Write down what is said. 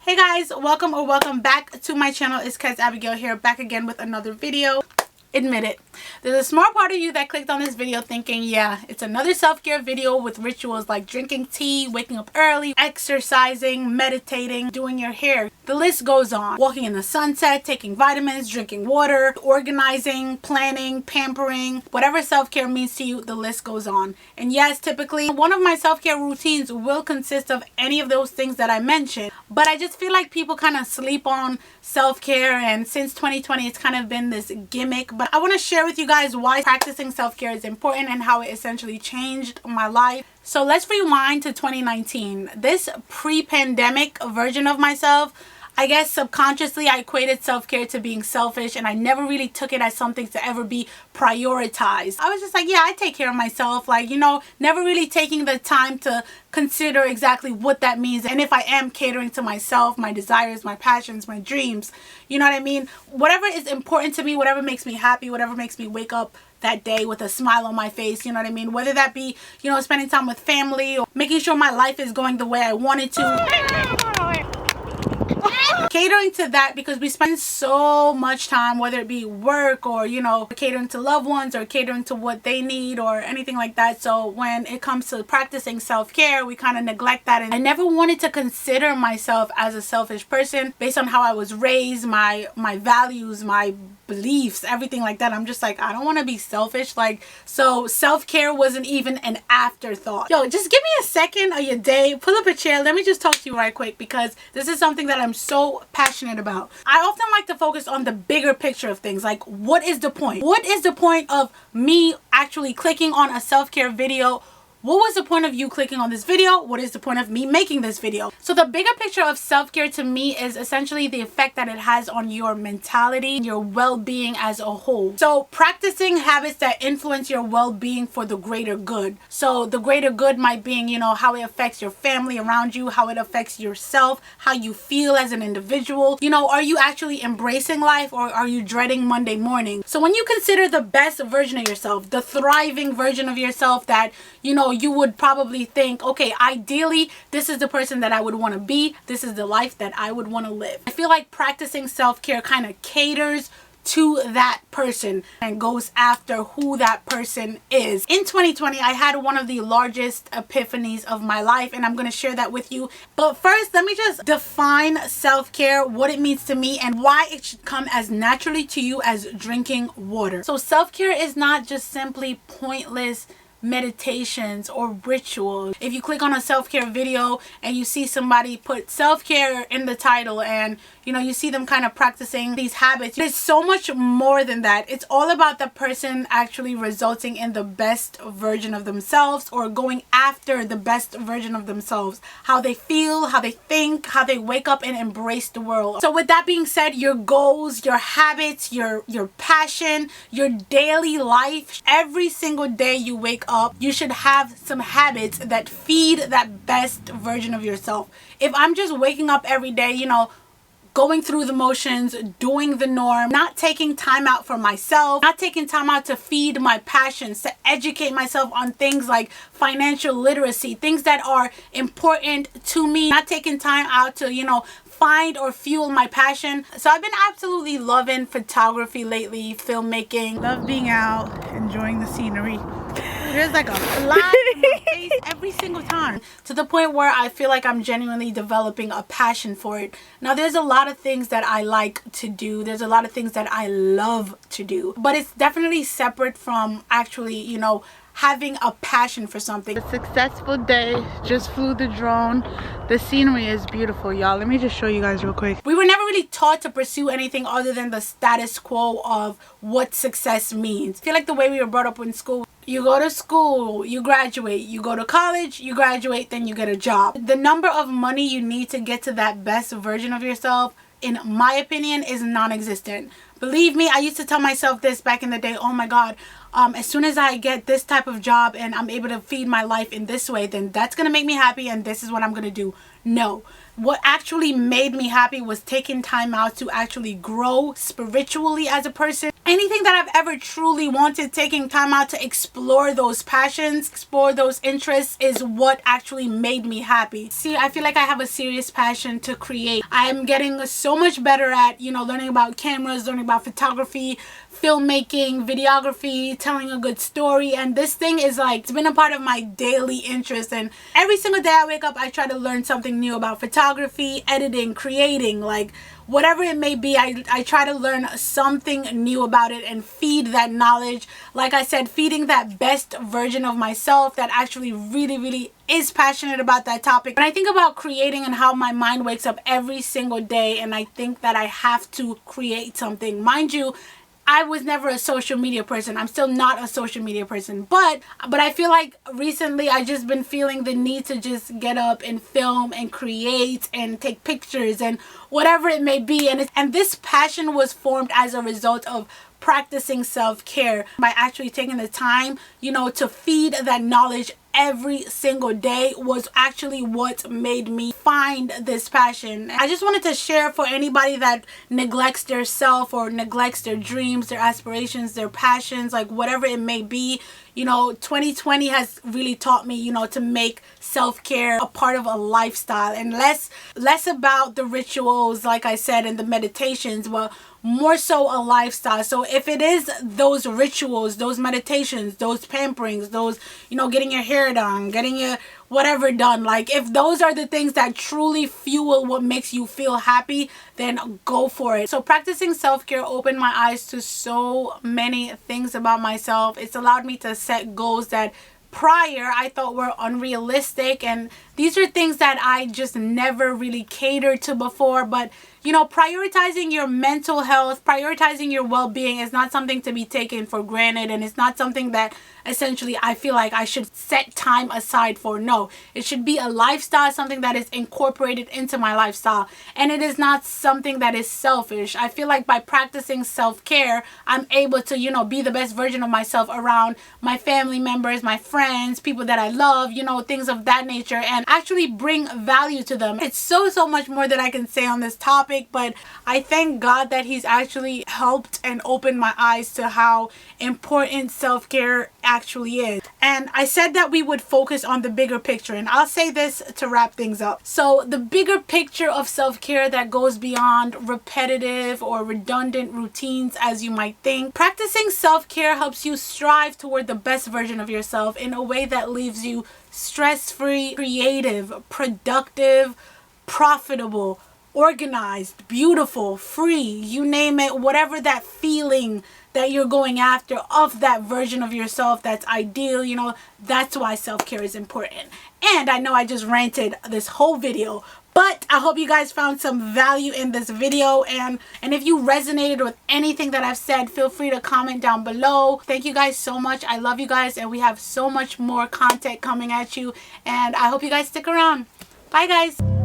Hey guys, welcome back to my channel. It's Kez Abigail here, back again with another video. Admit it, there's a smart part of you that clicked on this video thinking, yeah, it's another self-care video with rituals like drinking tea, waking up early, exercising, meditating, doing your hair. The list goes on. Walking in the sunset, taking vitamins, drinking water, organizing, planning, pampering, whatever self-care means to you, the list goes on. And yes, typically one of my self-care routines will consist of any of those things that I mentioned, but I just feel like people kind of sleep on self-care, and since 2020 it's kind of been this gimmick. But I want to share with you guys why practicing self-care is important and how it essentially changed my life. So let's rewind to 2019. This pre-pandemic version of myself, I guess subconsciously I equated self-care to being selfish, and I never really took it as something to ever be prioritized. I was just like, yeah, I take care of myself, like, you know, never really taking the time to consider exactly what that means, and if I am catering to myself, my desires, my passions, my dreams, you know what I mean? Whatever is important to me, whatever makes me happy, whatever makes me wake up that day with a smile on my face, you know what I mean? Whether that be, you know, spending time with family or making sure my life is going the way I want it to. Catering to that, because we spend so much time, whether it be work or, you know, catering to loved ones or catering to what they need or anything like that. So when it comes to practicing self-care, we kind of neglect that. And I never wanted to consider myself as a selfish person based on how I was raised, my values, my beliefs, everything like that. I'm just like, I don't want to be selfish. Like, so self-care wasn't even an afterthought. Yo, just give me a second of your day, pull up a chair, let me just talk to you right quick, because this is something that I'm so passionate about. I often like to focus on the bigger picture of things. Like, what is the point? What is the point of me actually clicking on a self-care video? What was the point of you clicking on this video? What is the point of me making this video? So the bigger picture of self-care to me is essentially the effect that it has on your mentality, your well-being as a whole. So practicing habits that influence your well-being for the greater good. So the greater good might be, you know, how it affects your family around you, how it affects yourself, how you feel as an individual. You know, are you actually embracing life, or are you dreading Monday morning? So when you consider the best version of yourself, the thriving version of yourself that, you know, you would probably think, okay, ideally, this is the person that I would want to be. This is the life that I would want to live. I feel like practicing self-care kind of caters to that person and goes after who that person is. In 2020, I had one of the largest epiphanies of my life, and I'm going to share that with you. But first, let me just define self-care, what it means to me, and why it should come as naturally to you as drinking water. So self-care is not just simply pointless meditations or rituals. If you click on a self-care video and you see somebody put self-care in the title, and you know, you see them kind of practicing these habits, there's so much more than that. It's all about the person actually resulting in the best version of themselves, or going after the best version of themselves, how they feel, how they think, how they wake up and embrace the world. So with that being said, your goals, your habits, your passion, your daily life, every single day you wake up, you should have some habits that feed that best version of yourself. If I'm just waking up every day, you know, going through the motions, doing the norm, not taking time out for myself, not taking time out to feed my passions, to educate myself on things like financial literacy, things that are important to me, not taking time out to, you know, find or fuel my passion. So I've been absolutely loving photography lately, filmmaking, love being out, enjoying the scenery. There's like a fly in my face every single time, to the point where I feel like I'm genuinely developing a passion for it. Now, there's a lot of things that I like to do. There's a lot of things that I love to do, but it's definitely separate from actually, you know, having a passion for something. A successful day, just flew the drone. The scenery is beautiful, y'all. Let me just show you guys real quick. We were never really taught to pursue anything other than the status quo of what success means. I feel like the way we were brought up in school, you go to school, you graduate, you go to college, you graduate, then you get a job. The number of money you need to get to that best version of yourself, in my opinion, is non-existent. Believe me, I used to tell myself this back in the day, oh my God, as soon as I get this type of job and I'm able to feed my life in this way, then that's going to make me happy and this is what I'm going to do. No. what actually made me happy was taking time out to actually grow spiritually as a person. Anything that I've ever truly wanted, taking time out to explore those passions, explore those interests is what actually made me happy. See, I feel like I have a serious passion to create. I'm getting so much better at, learning about cameras, learning about photography, filmmaking, videography, telling a good story, and this thing is like, it's been a part of my daily interest, and every single day I wake up I try to learn something new about photography, editing, creating, like whatever it may be. I try to learn something new about it and feed that knowledge. Like I said, feeding that best version of myself that actually really is passionate about that topic. When I think about creating and how my mind wakes up every single day and I think that I have to create something, mind you, I was never a social media person. I'm still not a social media person. But I feel like recently I just been feeling the need to just get up and film and create and take pictures and whatever it may be. And this passion was formed as a result of practicing self-care by actually taking the time, to feed that knowledge every single day was actually what made me find this passion. I just wanted to share for anybody that neglects their self or neglects their dreams, their aspirations, their passions, like whatever it may be. 2020 has really taught me, to make self-care a part of a lifestyle and less about the rituals, like I said, and the meditations, but more so a lifestyle. So if it is those rituals, those meditations, those pamperings, those, getting your hair done, getting your whatever done, like if those are the things that truly fuel what makes you feel happy, then go for it. So practicing self-care opened my eyes to so many things about myself. It's allowed me to set goals that prior I thought were unrealistic, and these are things that I just never really catered to before. But prioritizing your mental health, prioritizing your well-being is not something to be taken for granted, and it's not something that essentially I feel like I should set time aside for. No, it should be a lifestyle, something that is incorporated into my lifestyle, and it is not something that is selfish. I feel like by practicing self-care, I'm able to, be the best version of myself around my family members, my friends, people that I love, things of that nature, and actually bring value to them. It's so much more that I can say on this topic, but I thank God that He's actually helped and opened my eyes to how important self-care actually is. And I said that we would focus on the bigger picture, and I'll say this to wrap things up. So the bigger picture of self-care that goes beyond repetitive or redundant routines, as you might think. Practicing self-care helps you strive toward the best version of yourself in a way that leaves you stress-free, creative, productive, profitable, organized, beautiful, free, you name it, whatever that feeling that you're going after of that version of yourself that's ideal, that's why self-care is important. And I know I just ranted this whole video, but I hope you guys found some value in this video, and if you resonated with anything that I've said, feel free to comment down below. Thank you guys so much. I love you guys, and we have so much more content coming at you, and I hope you guys stick around. Bye guys.